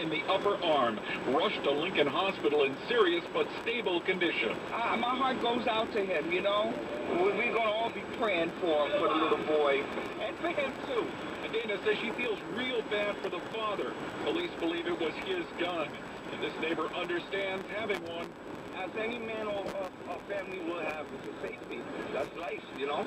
in the upper arm, rushed to Lincoln Hospital in serious but stable condition. My heart goes out to him, you know. We're going to all be praying for him, for the little boy, and for him too. And Dana says she feels real bad for the father. Police believe it was his gun, and this neighbor understands having one. As any man or family will have, it's a safety. That's life, you know.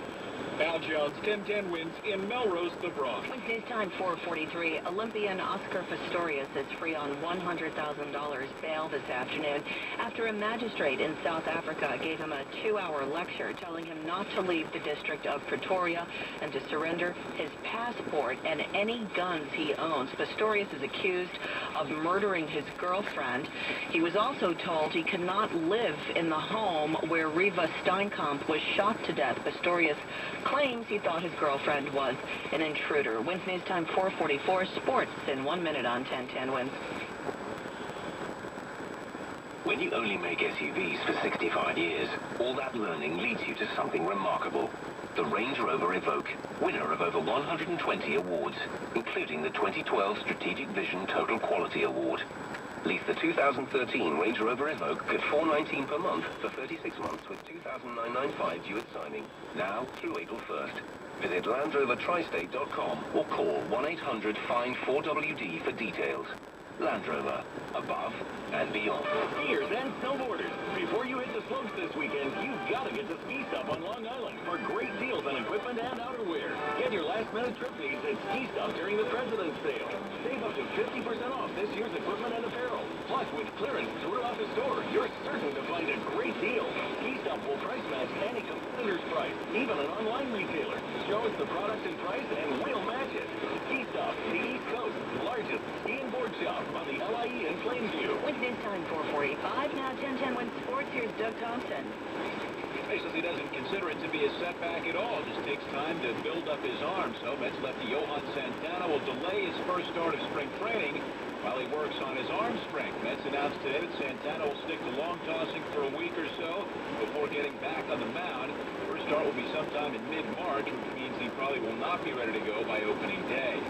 Al Jones, 10-10 wins in Melrose, the Bronx. Wednesday's time, 4:43. Olympian Oscar Pistorius is free on $100,000 bail this afternoon after a magistrate in South Africa gave him a 2-hour lecture telling him not to leave the district of Pretoria and to surrender his passport and any guns he owns. Pistorius is accused of murdering his girlfriend. He was also told he could not live in the home where Reva Steinkamp was shot to death. Pistorius claims he thought his girlfriend was an intruder. Wins News Time 4:44. Sports in 1 minute on 10-10 Wins. When you only make SUVs for 65 years, all that learning leads you to something remarkable. The Range Rover Evoque, winner of over 120 awards, including the 2012 Strategic Vision Total Quality Award. Lease the 2013 Range Rover Evoque at $419 per month for 36 months with $2,995 due at signing, now through April 1st. Visit LandRoverTristate.com or call 1-800-FIND-4WD for details. Land Rover, above and beyond. Skiers and snowboarders, before you hit the slopes this weekend, you've got to get to Ski Stop on Long Island for great deals on equipment and outerwear. Get your last-minute trip needs at Ski Stop during the President's Sale. Save up to 50% off this year's equipment and apparel. Plus, with clearance throughout the store, you're certain to find a great deal. Ski Stop will price match any competitor's price, even an online retailer. Show us the products and price, and we'll match it. Ski Stop, the East Coast's largest ski and board shop on the LIE in Plainview. Wednesday's time, 4:45. Now 10-10 Wins Sports. Here's Doug Thompson. He says he doesn't consider it to be a setback at all. Just takes time to build up his arm. So Mets lefty Johan Santana will delay his first start of spring training while he works on his arm strength. Mets announced today that Santana will stick to long tossing for a week or so before getting back on the mound. First start will be sometime in mid-March, which means he probably will not be ready to go by opening day.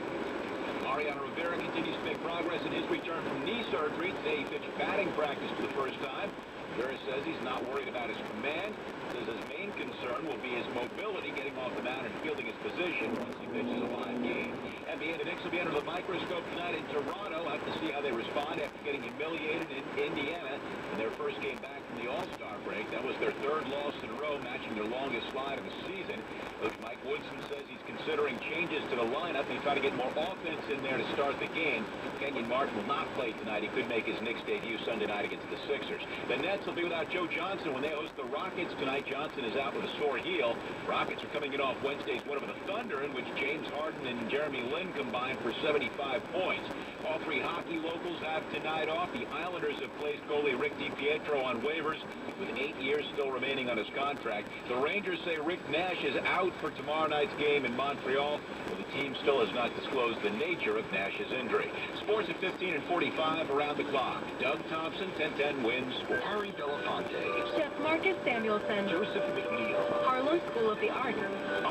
Mariano Rivera continues to make progress in his return from knee surgery. Today he pitched batting practice for the first time. Rivera says he's not worried about his command. Says his main concern will be his mobility, getting off the mound and fielding his position once he pitches a live game. NBA, the Knicks will be under the microscope tonight in Toronto. Have to see how they respond after getting humiliated in Indiana in their first game back from the All-Star break. That was their third loss in a row, matching their longest slide of the season. Coach Mike Woodson says he's considering changes to the lineup and try to get more offense in there to start the game. Kenyon Martin will not play tonight. He could make his Knicks debut Sunday night against the Sixers. The Nets will be without Joe Johnson when they host the Rockets tonight. Johnson is out with a sore heel. Rockets are coming in off Wednesday's win over the Thunder, in which James Harden and Jeremy Lin combined for 75 points. All three hockey locals have tonight off. The Islanders have placed goalie Rick DiPietro on waivers with 8 years still remaining on his contract. The Rangers say Rick Nash is out for tomorrow night's game in Montreal, but the team still has not disclosed the nature of Nash's injury. Sports at 15 and 45 around the clock. Doug Thompson, 10-10 Wins Sports. Harry Belafonte, Chef Marcus Samuelson. Joseph McNeil, Harlem School of the Arts.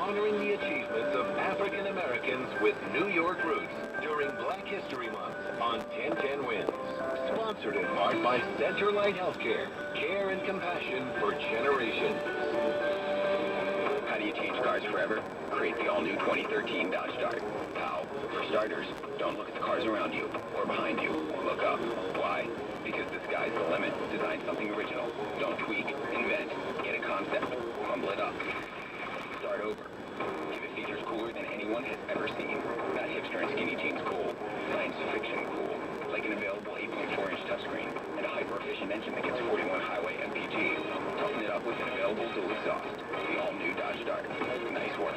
honoring the achievements of African Americans with New York roots during Black History Month on 10-10 Wins. Sponsored in part by Centerlight Healthcare, care and compassion for generations. How do you change cars forever? Create the all-new 2013 Dodge Dart. How? For starters, don't look at the cars around you or behind you. Look up. Why? Because the sky's the limit. Design something original. Don't tweak. Invent. Get a concept. Humble it up. Start over. Give it features cooler than anyone has ever seen. Not hipster and skinny jeans cool. Science fiction cool. Like an available 8.4-inch touchscreen and a hyper-efficient engine that gets 41 highway MPG. Toughen it up with an available dual exhaust. The all-new Dodge Dart. Nice work.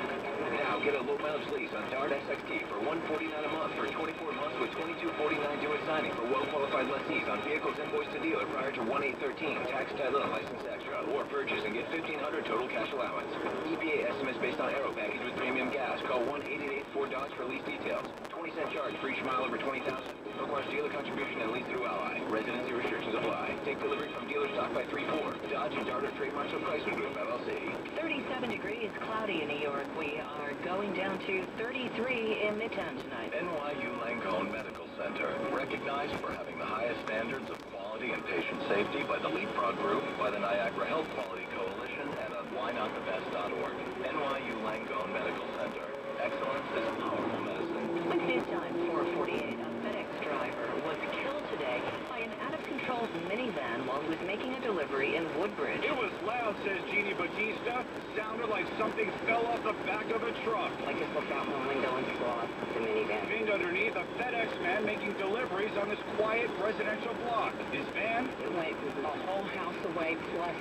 Now get a low-mileage lease on Dart SXT for $149 a month for 24 months with $22.49 due at signing for well-qualified lessees on vehicles invoiced to dealer prior to 1/8/13. Tax title and license extra. Or purchase and get $1,500 total cash allowance. EPA estimates based on Aero package with premium gas. Call 1-888-4-DODGE for lease details. 20-cent charge for each mile over 20,000. Requires dealer contribution and lease through Ally. Residency restrictions apply. Take delivery from dealer stock by 3/4. Dodge and Dart are trademarks of Chrysler Group, LLC. 37 degrees, cloudy in New York. We are going down to 33 in Midtown tonight. NYU Langone Medical Center, recognized for having the highest standards of quality and patient safety by the Leapfrog Group, by the Niagara Health Quality Coalition, and on whynotthebest.org. NYU Langone Medical Center. Excellence is powerful medicine. Wednesday's time, 4:48. A FedEx driver was killed today by an out-of-control minivan while he was making a delivery in Woodbridge. It was loud, says Jeannie Batista. Sounded like something fell off the back of a truck. I just looked out my window and saw the minivan. Pinned underneath, a FedEx man making deliveries on this quiet residential block. His van? It went a whole house away, plus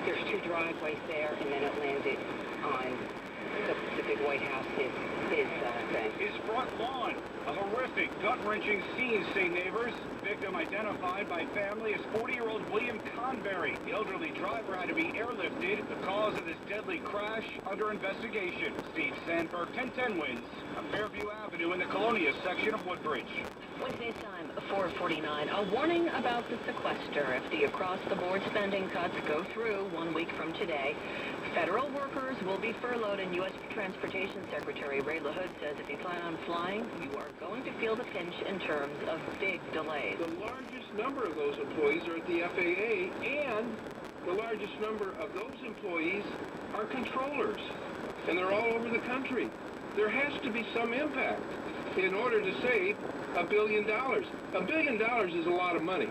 there's two driveways there, and then it landed on the big white house, his thing. His front lawn. A horrific, gut-wrenching scene, say neighbors. Victim identified by family as 40-year-old William Conberry. The elderly driver had to be airlifted. The cause of this deadly crash under investigation. Steve Sandberg, 1010 wins on Fairview Avenue in the Colonia section of Woodbridge. Wednesday's time, 4:49. A warning about the sequester. If the across-the-board spending cuts go through 1 week from today, federal workers will be furloughed, and U.S. Transportation Secretary Ray LaHood says if you plan on flying, you are going to feel the pinch in terms of big delays. The largest number of those employees are at the FAA, and the largest number of those employees are controllers, and they're all over the country. There has to be some impact in order to save $1 billion. $1 billion is a lot of money.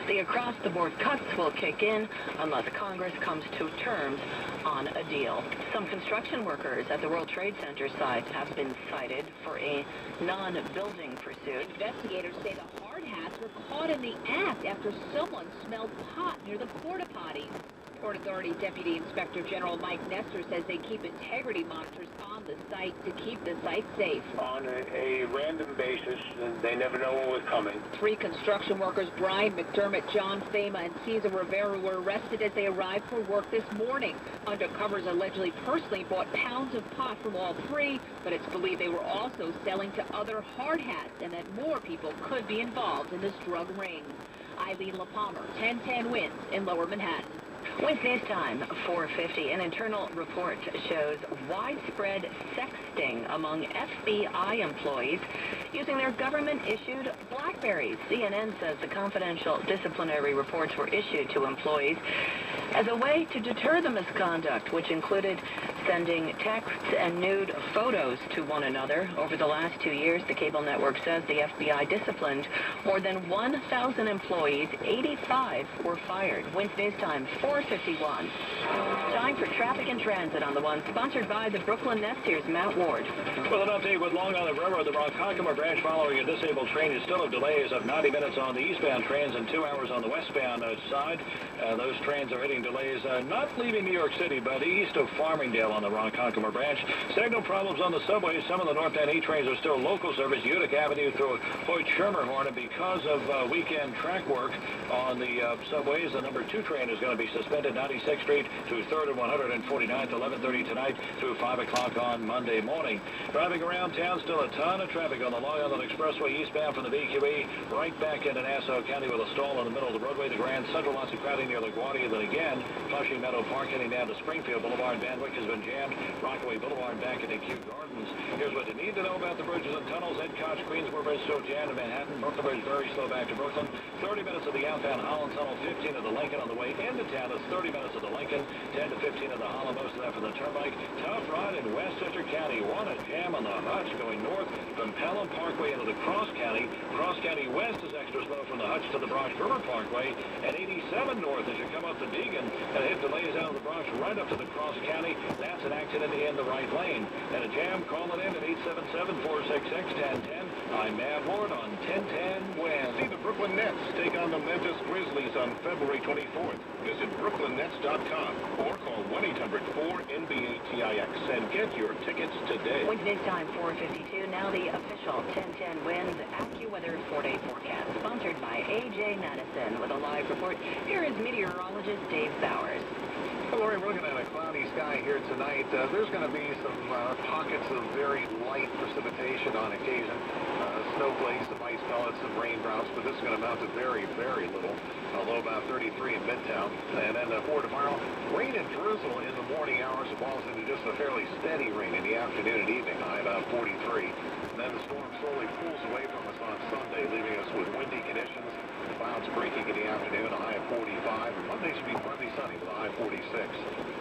The across-the-board cuts will kick in unless Congress comes to terms on a deal. Some construction workers at the World Trade Center site have been cited for a non-building pursuit. Investigators say the hard hats were caught in the act after someone smelled pot near the porta potties. Port Authority Deputy Inspector General Mike Nestor says they keep integrity monitors on the site to keep the site safe. On a random basis, they never know what was coming. 3 construction workers, Brian McDermott, John Fama, and Cesar Rivera, were arrested as they arrived for work this morning. Undercovers allegedly personally bought pounds of pot from all 3, but it's believed they were also selling to other hard hats and that more people could be involved in this drug ring. Eileen LaPalmer, 1010 wins in Lower Manhattan. Wednesday's time, 4:50. An internal report shows widespread sexting among FBI employees using their government-issued BlackBerries. CNN says the confidential disciplinary reports were issued to employees as a way to deter the misconduct, which included sending texts and nude photos to one another. Over the last 2 years, the cable network says the FBI disciplined more than 1,000 employees. 85 were fired. Wednesday's time, 4:51. Time for traffic and transit on the one, sponsored by the Brooklyn Nest. Here's Matt Ward. Well, an update with Long Island Railroad. The Ronkonkoma branch following a disabled train is still of delays of 90 minutes on the eastbound trains and 2 hours on the westbound side. Those trains are hitting delays not leaving New York City, but east of Farmingdale on the Ronkonkoma branch. Signal problems on the subways. Some of the northbound E trains are still local service. Utica Avenue through Hoyt-Schermerhorn, and because of weekend track work on the subways, the number 2 train is going to be suspended 96th Street to 3rd and 149th, 11:30 tonight through 5 o'clock on Monday morning. Driving around town, still a ton of traffic on the Long Island Expressway eastbound from the BQE right back into Nassau County with a stall in the middle of the roadway. The Grand Central, lots of crowding near LaGuardia. Then again, Flushing Meadow Park heading down to Springfield Boulevard. Van Wyck has been jammed. Rockaway Boulevard back into Kew Gardens. Here's what you need to know about the bridges and tunnels. Ed Koch, Queensboro Bridge still jammed in Manhattan. Brooklyn Bridge very slow back to Brooklyn. 30 minutes of the outbound Holland Tunnel, 15 of the Lincoln on the way into town. It's 30 minutes of the Lincoln, 10 to 15 of the Holland, most of that from the Turnpike. Tough ride in Westchester County. What a jam on the Hutch going north from Pelham Parkway into the Cross County. Cross County West is extra slow from the Hutch to the Bronx River Parkway. And 87 north as you come up to Deegan and hit delays out of the Bronx right up to the Cross County. That's an accident in the right lane. And a jam, call it in at 877-466-1010. I'm Matt Ward on 1010 Win. See the Brooklyn Nets take on the Memphis Grizzlies on February 24th. Visit BrooklynNets.com or call 1-800-4-NBA-TIX and get your tickets today. Wednesday's time, 4:52. Now the official 1010 Wins AccuWeather 4-day forecast, sponsored by A.J. Madison. With a live report, here is meteorologist Dave Bowers. Lori, we're looking at a cloudy sky here tonight. There's going to be some pockets of very light precipitation on occasion. Snowflakes, some ice pellets, some raindrops, but this is going to amount to very, very little. Although about 33 in Midtown. And then for tomorrow, rain and drizzle in the morning hours, as well as into just a fairly steady rain in the afternoon and evening, high about 43. Then the storm slowly pulls away from us on Sunday, leaving us with windy conditions. Clouds breaking in the afternoon, a high of 45. Monday should be partly sunny with a high of 46.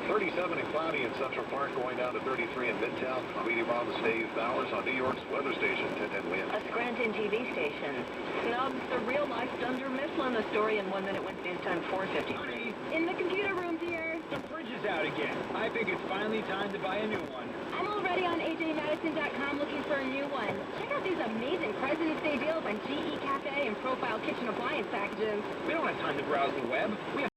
37 and cloudy in Central Park, going down to 33 in Midtown. I'm meteorologist Dave Bowers on New York's weather station, 1010 Wind. A Scranton TV station snubs the real-life Dunder Mifflin. The story in 1 minute Wednesday's time, 4:50. Honey, In the computer room, dear. the fridge is out again. I think it's finally time to buy a new one. I'm already on ajmadison.com looking for a new one. Check out these amazing President's Day deals on GE Cafe and Profile Kitchen appliance packages. We don't have time to browse the web. We have